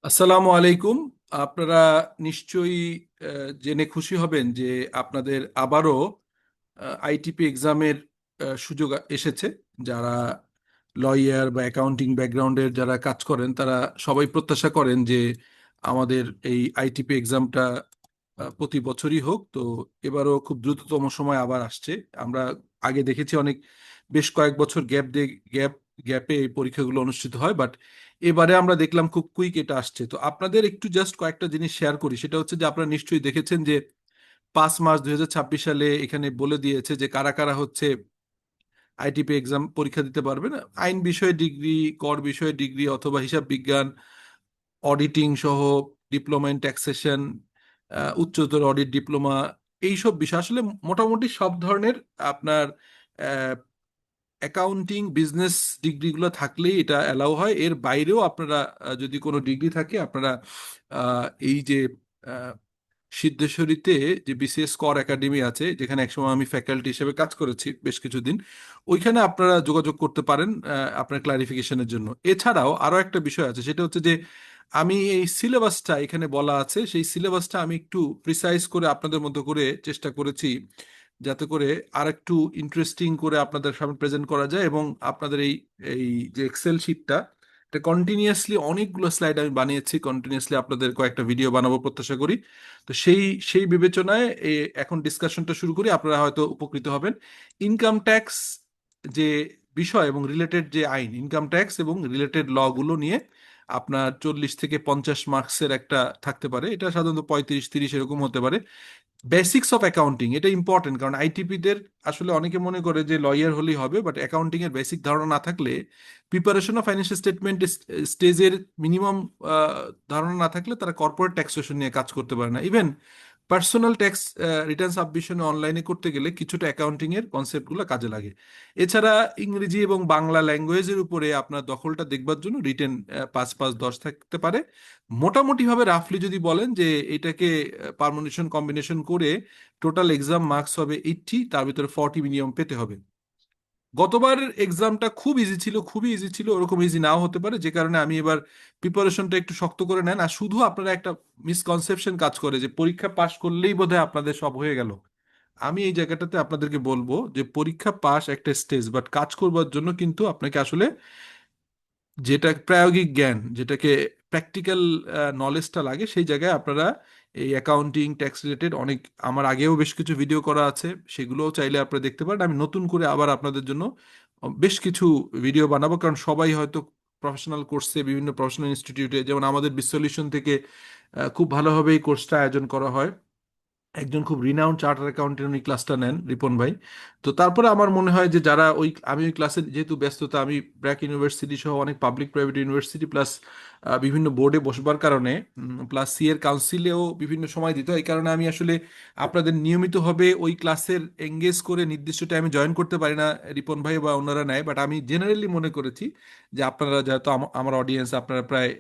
আসসালামু আলাইকুম। আপনারা নিশ্চয়ই জেনে খুশি হবেন যে আপনাদের আবারও আইটিপি এক্সামের সুযোগ এসেছে। যারা লয়ার বা অ্যাকাউন্টিং ব্যাকগ্রাউন্ডের যারা কাজ করেন তারা সবাই প্রত্যাশা করেন যে আমাদের এই আইটিপি এক্সামটা প্রতি বছরই হোক। তো এবারও খুব দ্রুততম সময় আবার আসছে। আমরা আগে দেখেছি অনেক বেশ কয়েক বছর গ্যাপ গ্যাপে এই পরীক্ষাগুলো অনুষ্ঠিত হয়, বাট এবারে আমরা দেখলাম খুব কুইক এটা আসছে। তো আপনাদের একটু জাস্ট কয়েকটা জিনিস শেয়ার করি। সেটা হচ্ছে যে আপনারা নিশ্চয়ই দেখেছেন যে 5 মার্চ 2026 সালে এখানে বলে দিয়েছে যে কারা কারা হচ্ছে আইটিপি এক্সাম পরীক্ষা দিতে পারবে না। আইন বিষয়ে ডিগ্রি, কর বিষয়ে ডিগ্রি অথবা হিসাব বিজ্ঞান, অডিটিং সহ, ডিপ্লোমা ইন ট্যাক্সেশন, উচ্চতর অডিট ডিপ্লোমা, এইসব বিষয় আসলে মোটামুটি সব ধরনের আপনার অ্যাকাউন্টিং বিজনেস ডিগ্রিগুলো থাকলেই এটা অ্যালাউ হয়। এর বাইরেও আপনারা যদি কোনো ডিগ্রি থাকে আপনারা এই যে আহ, সিদ্ধেশ্বরীতে যে বিসিএস কর একাডেমি আছে, যেখানে একসময় আমি ফ্যাকাল্টি হিসেবে কাজ করেছি বেশ কিছুদিন, ওইখানে আপনারা যোগাযোগ করতে পারেন আপনার ক্লারিফিকেশনের জন্য। এছাড়াও আরো একটা বিষয় আছে, সেটা হচ্ছে যে আমি এই সিলেবাসটা এখানে বলা আছে, সেই সিলেবাসটা আমি একটু প্রিসাইজ করে আপনাদের মতো করে চেষ্টা করেছি যাতে করে আর একটু ইন্টারেস্টিং করে আপনাদের সামনে প্রেজেন্ট করা যায়। এবং আপনাদের এই এই যে এক্সেল শিটটা, এটা কন্টিনিউয়াসলি অনেকগুলো স্লাইড আমি বানিয়েছি, কন্টিনিউয়াসলি আপনাদের কয়েকটা ভিডিও বানাবো প্রত্যাশা করি। তো সেই সেই বিবেচনায় এখন ডিসকাশনটা শুরু করি, আপনারা হয়তো উপকৃত হবেন। ইনকাম ট্যাক্স যে বিষয় এবং রিলেটেড যে আইন, ইনকাম ট্যাক্স এবং রিলেটেড ল গুলো নিয়ে আপনার 40 থেকে 50 মার্কসের একটা থাকতে পারে। এটা সাধারণত 35-30 এরকম হতে পারে। বেসিক্স অফ অ্যাকাউন্টিং এটা ইম্পর্টেন্ট, কারণ আইটিপিদের আসলে অনেকে মনে করে যে লয়ার হলেই হবে, বাট অ্যাকাউন্টিং এর বেসিক ধারণা না থাকলে, প্রিপারেশন অফ ফাইন্যান্সিয়াল স্টেটমেন্ট স্টেজের মিনিমাম ধারণা না থাকলে তারা কর্পোরেট ট্যাক্সেশন নিয়ে কাজ করতে পারে না। ইভেন পার্সোনাল ট্যাক্স রিটার্ন সাবমিশনে অনলাইনে করতে গেলে কিছুটা অ্যাকাউন্টিং এর কনসেপ্টগুলো কাজে লাগে। এছাড়া ইংরেজি এবং বাংলা ল্যাঙ্গুয়েজের উপরে আপনার দখলটা দেখবার জন্য রিটেন 5-5-10 থাকতে পারে। মোটামুটি ভাবে রাফলি যদি বলেন যে এটাকে পারমুটেশন কম্বিনেশন করে টোটাল এক্সাম মার্কস হবে 80, তার ভিতরে 40 মিনিমাম পেতে হবে। গতবার এক্সামটা খুব ইজি ছিল, খুবই ইজি ছিল, ওরকম ইজি নাও হতে পারে, যে কারণে আমি এবার প্রিপারেশনটা একটু শক্ত করে নেন। আর শুধু আপনারা একটা মিসকনসেপশন কাজ করে যে পরীক্ষা পাশ করলেই বোধহয় আপনাদের সব হয়ে গেল। আমি এই জায়গাটাতে আপনাদেরকে বলবো যে পরীক্ষা পাস একটা স্টেজ, বাট কাজ করবার জন্য কিন্তু আপনাকে আসলে যেটা প্রায়োগিক জ্ঞান, যেটাকে প্র্যাকটিক্যাল নলেজটা লাগে, সেই জায়গায় আপনারা এই অ্যাকাউন্টিং ট্যাক্স রিলেটেড অনেক, আমার আগেও বেশ কিছু ভিডিও করা আছে, সেগুলোও চাইলে আপনারা দেখতে পারেন। আমি নতুন করে আবার আপনাদের জন্য বেশ কিছু ভিডিও বানাবো, কারণ সবাই হয়তো প্রফেশনাল কোর্সে, বিভিন্ন প্রফেশনাল ইনস্টিটিউটে, যেমন আমাদের বিশ্বলিউশন থেকে খুব ভালোভাবে এই কোর্সটা আয়োজন করা হয়। একজন খুব রিনাউন্ড চার্টার অ্যাকাউন্টেন্ট উনি ক্লাসটা নেন, রিপন ভাই। তো তারপরে আমার মনে হয় যে যারা ওই, আমি ওই ক্লাসে যেহেতু ব্যস্ততা, আমি ব্র্যাক ইউনিভার্সিটি সহ অনেক পাবলিক প্রাইভেট ইউনিভার্সিটি প্লাস বিভিন্ন বোর্ডে বসবার কারণে, প্লাস সি এর কাউন্সিলেও বিভিন্ন সময় দিত, এই কারণে আমি আসলে আপনাদের নিয়মিতভাবে ওই ক্লাসের এঙ্গেজ করে নির্দিষ্ট টাইমে জয়েন করতে পারি না, রিপন ভাই বা অন্যরা নেয়। বাট আমি জেনারেলি মনে করেছি যে আপনারা যেহেতু আমার অডিয়েন্স, আপনারা প্রায়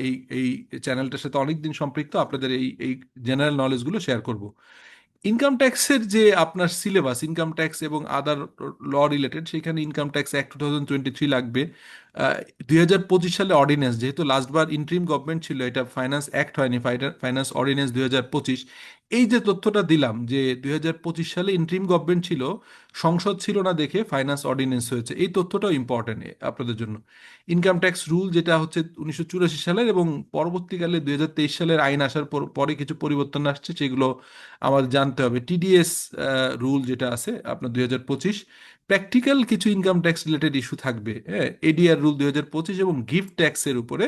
এই এই চ্যানেলটার সাথে অনেকদিন সম্পৃক্ত, আপনাদের এই এই জেনারেল নলেজগুলো শেয়ার করব। ইনকাম ট্যাক্সের যে আপনার সিলেবাস, ইনকাম ট্যাক্স এবং আদার ল রিলেটেড, সেখানে ইনকাম ট্যাক্স অ্যাক্ট 2023 লাগবে। 2025 সালে অর্ডিন্যান্স, যেহেতু লাস্টবার ইন্ট্রিম গভর্নমেন্ট ছিল, এটা ফাইন্যান্স অ্যাক্ট হয়নি, ফাইন্যান্স অর্ডিন্যান্স 2025। এই যে তথ্যটা দিলাম যে 2025 সালে ইন্ট্রিম গভর্নমেন্ট ছিল, সংসদ ছিল না দেখে ফাইন্যান্স অর্ডিন্যান্স হয়েছে, এই তথ্যটাও ইম্পর্টেন্ট আপনাদের জন্য। ইনকাম ট্যাক্স রুল যেটা হচ্ছে 1984 সালের, এবং পরবর্তীকালে 2023 সালের আইন আসার পরে কিছু পরিবর্তন আসছে, সেগুলো আমাদের জানতে হবে। টিডিএস রুল যেটা আছে আপনার 2025, প্র্যাকটিক্যাল কিছু ইনকাম ট্যাক্স রিলেটেড ইস্যু থাকবে, হ্যাঁ, এডিআর রুল 2025, এবং গিফট ট্যাক্সের উপরে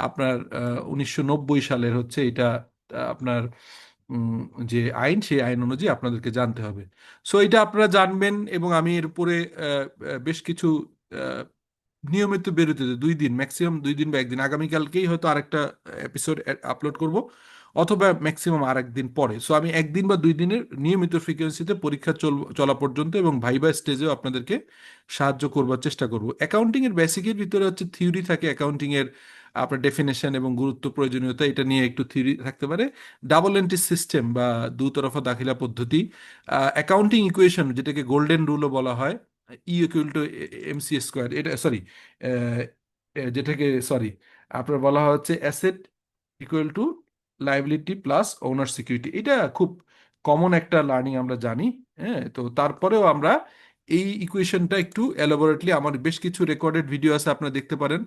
আপনার 1990 সালের হচ্ছে এটা আপনার উম, যে আইন, সেই আইন অনুযায়ী আপনাদেরকে জানতে হবে। সো এটা আপনারা জানবেন, এবং আমি এর উপরে বেশ কিছু আহ, নিয়মিত বেরোতে 2 দিন, ম্যাক্সিমাম 2 দিন বা একদিন, আগামীকালকেই হয়তো আরেকটা এপিসোড আপলোড করব, অথবা ম্যাক্সিমাম আর একদিন পরে। সো আমি 1 দিন বা 2 দিনের নিয়মিত ফ্রিকোয়েন্সিতে পরীক্ষা চলা পর্যন্ত এবং ভাইবা স্টেজেও আপনাদেরকে সাহায্য করবার চেষ্টা করব। অ্যাকাউন্টিং এর বেসিকের ভিতরে হচ্ছে থিওরি থাকে, অ্যাকাউন্টিং এর আপনার ডেফিনেশন এবং গুরুত্ব প্রয়োজনীয়তা, এটা নিয়ে একটু থিওরি থাকতে পারে। ডাবল এন্ট্রি সিস্টেম বা দুতরফা দাখিলা পদ্ধতি, অ্যাকাউন্টিং ইকুয়েশন যেটাকে গোল্ডেন রুলও বলা হয়, E equal to MC square, এটা সরি, যেটাকে সরি আপনার বলা হচ্ছে asset equal to liability plus owner security. এটা খুব কমন একটা লার্নিং আমরা জানি। হ্যাঁ, তো তারপরেও আমরা এই ইকুয়েশনটা একটু এলাবোরেটলি, আমার বেশ কিছু রেকর্ডেড ভিডিও আছে, আপনারা দেখতে পারেন।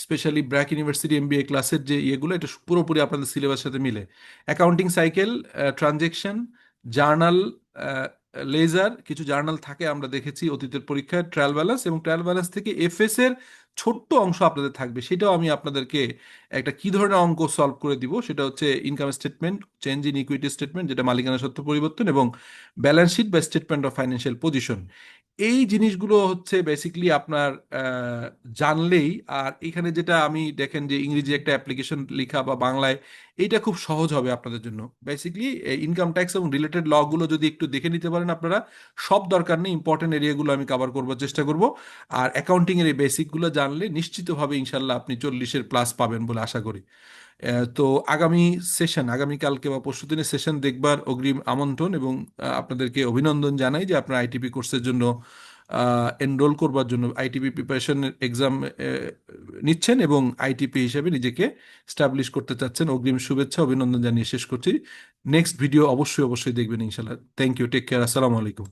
স্পেশালি ব্র্যাক ইউনিভার্সিটি এমবিএ ক্লাসের যে ইয়েগুলো, এটা পুরোপুরি আপনাদের সিলেবাসের সাথে মিলে। Accounting cycle, transaction, journal, ledger, কিছু জার্নাল থাকে আমরা দেখেছি অতীতের পরীক্ষায়, ট্রায়াল ব্যালেন্স, এবং ট্রায়াল ব্যালেন্স থেকে এফএস এর ছোট্ট অংশ আপনাদের থাকবে। সেটাও আমি আপনাদেরকে একটা কি ধরনের অঙ্ক সলভ করে দিব, সেটা হচ্ছে income statement, change in equity statement যেটা মালিকানা সত্ত্ব পরিবর্তন, এবং ব্যালেন্স শিট বা স্টেটমেন্ট অফ ফাইন্যান্সিয়াল পজিশন। এই জিনিসগুলো হচ্ছে বেসিকলি আপনার জানলেই, আর এখানে যেটা আমি দেখেন যে ইংরেজি একটা অ্যাপ্লিকেশন লেখা বা বাংলায়, এইটা খুব সহজ হবে আপনাদের জন্য। বেসিকলি ইনকাম ট্যাক্স এবং রিলেটেড ল গুলো যদি একটু দেখে নিতে পারেন আপনারা, সব দরকার নেই, ইম্পর্টেন্ট এরিয়াগুলো আমি কভার করবার চেষ্টা করব। আর অ্যাকাউন্টিং এর এই বেসিকগুলো জানলে নিশ্চিতভাবে ইনশাল্লাহ আপনি 40-এর প্লাস পাবেন বলে আশা করি। তো আগামী সেশন, আগামীকালকে বা পরশুদিনের সেশন দেখবার অগ্রিম আমন্ত্রণ, এবং আপনাদেরকে অভিনন্দন জানাই যে আপনারা আইটিপি কোর্সের জন্য এনরোল করবার জন্য, আইটিপি প্রিপারেশন এক্সাম নিচ্ছেন এবং আইটিপি হিসেবে নিজেকে স্টাবলিশ করতে চাচ্ছেন। অগ্রিম শুভেচ্ছা অভিনন্দন জানিয়ে শেষ করছি। নেক্সট ভিডিও অবশ্যই অবশ্যই দেখবেন ইনশাল্লাহ। থ্যাংক ইউ, টেক কেয়ার, আসসালামু আলাইকুম।